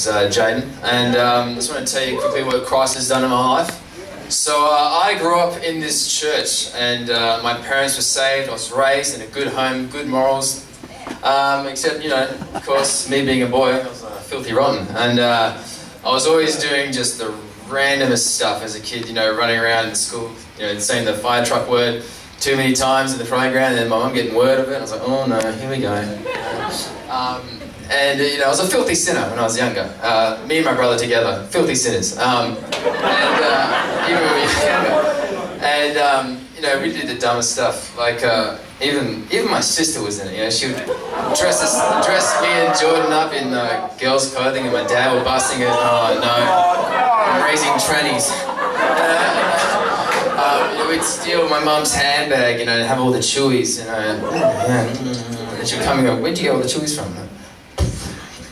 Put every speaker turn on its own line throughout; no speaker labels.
name's Jayden, and I just want to tell you quickly what Christ has done in my life. So I grew up in this church, and my parents were saved. I was raised in a good home, good morals, except, you know, of course, me being a boy, I was filthy rotten, and I was always doing just the randomest stuff as a kid, you know, running around in school, you know, saying the fire truck word too many times in the playground, and then my mum getting word of it. I was like, oh no, here we go. And you know, I was a filthy sinner when I was younger. Me and my brother together, filthy sinners. Even when we were younger. And you know, we did the dumbest stuff. Like even my sister was in it. You know, she would dress me and Jordan up in girls' clothing, and my dad would busting it. Oh no, I'm raising trannies. You know, we'd steal my mum's handbag, you know, and have all the chewies, you know. And she'd come and go, where'd you get all the chewies from?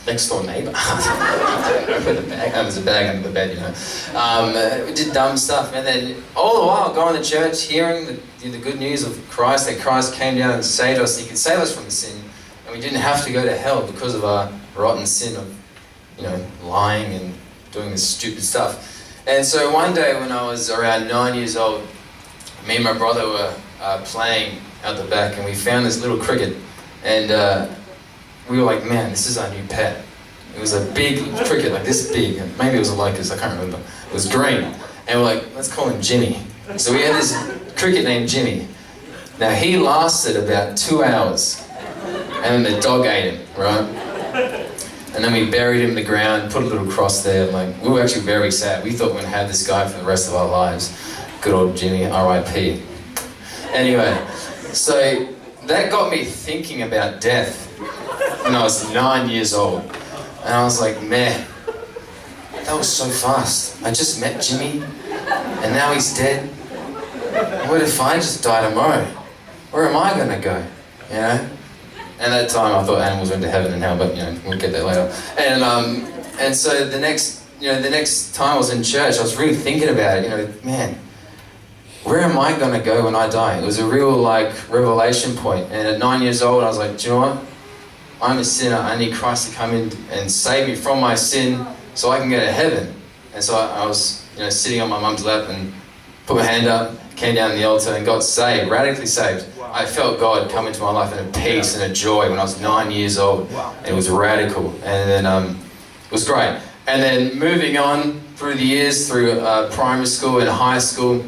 Next door neighbour. I put the bag, there was a bag under the bed, you know. We did dumb stuff, and then all the while going to church, hearing the good news of Christ, that Christ came down and saved us. He could save us from the sin, and we didn't have to go to hell because of our rotten sin of, you know, lying and doing this stupid stuff. And so one day when I was around 9 years old, me and my brother were playing out the back, and we found this little cricket, and we were like, man, this is our new pet. It was a big cricket, like this big. Maybe it was a locust, I can't remember. It was green. And we're like, let's call him Jimmy. So we had this cricket named Jimmy. Now he lasted about 2 hours. And then the dog ate him, right? And then we buried him in the ground, put a little cross there. Like, we were actually very sad. We thought we were going to have this guy for the rest of our lives. Good old Jimmy, R.I.P. Anyway, so that got me thinking about death when I was 9 years old. And I was like, man, that was so fast. I just met Jimmy, and now he's dead. What if I just die tomorrow? Where am I going to go? You know? And at that time I thought animals went to heaven and hell, but you know, we'll get there later. And so the next time I was in church, I was really thinking about it, you know, man, where am I going to go when I die? It was a real, like, revelation point. And at 9 years old, I was like, do you know what? I'm a sinner. I need Christ to come in and save me from my sin so I can go to heaven. And so I was, you know, sitting on my mum's lap and put my hand up, came down to the altar and got saved, radically saved. Wow. I felt God come into my life in a peace and a joy when I was 9 years old. Wow. And it was radical. And then it was great. And then moving on through the years, through primary school and high school,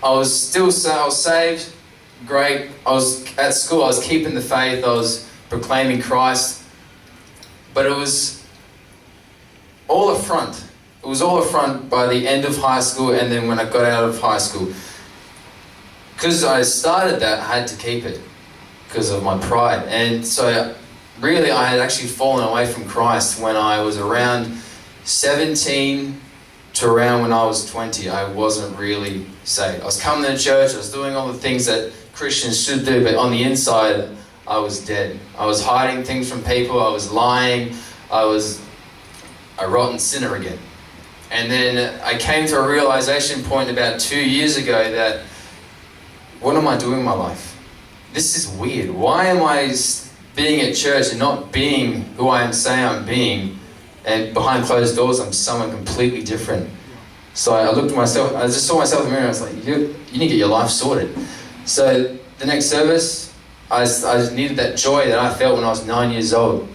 I was saved, great. I was at school, I was keeping the faith, I was proclaiming Christ, but it was all a front. It was all a front by the end of high school, and then when I got out of high school. Because I started that, I had to keep it because of my pride. And so really I had actually fallen away from Christ when I was around 17 to around when I was 20. I wasn't really saved. I was coming to church, I was doing all the things that Christians should do, but on the inside, I was dead. I was hiding things from people, I was lying, I was a rotten sinner again. And then I came to a realization point about 2 years ago that, what am I doing in my life? This is weird. Why am I being at church and not being who I am saying I'm being? And behind closed doors, I'm someone completely different. So I looked at myself, I just saw myself in the mirror, and I was like, you need to get your life sorted. So the next service, I just needed that joy that I felt when I was 9 years old.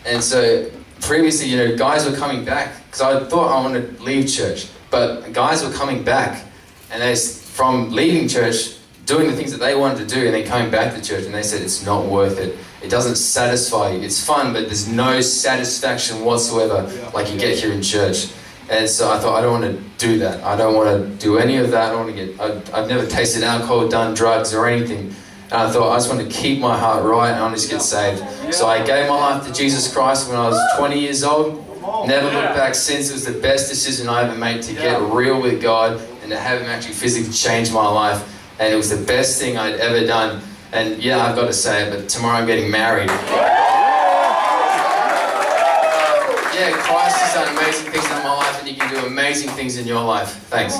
And so previously, you know, guys were coming back, because I thought I wanted to leave church, but guys were coming back, and they, from leaving church, doing the things that they wanted to do, and then coming back to church, and they said, it's not worth it. It doesn't satisfy you. It's fun, but there's no satisfaction whatsoever like you get here in church. And so I thought, I don't want to do that. I don't want to do any of that. I don't want to I've never tasted alcohol, done drugs or anything. And I thought, I just want to keep my heart right and I want to just get saved. So I gave my life to Jesus Christ when I was 20 years old. Never looked back since. It was the best decision I ever made to get real with God and to have Him actually physically change my life. And it was the best thing I'd ever done. And yeah, I've got to say it, but tomorrow I'm getting married. Yeah, Christ has done amazing things in my life, and He can do amazing things in your life. Thanks.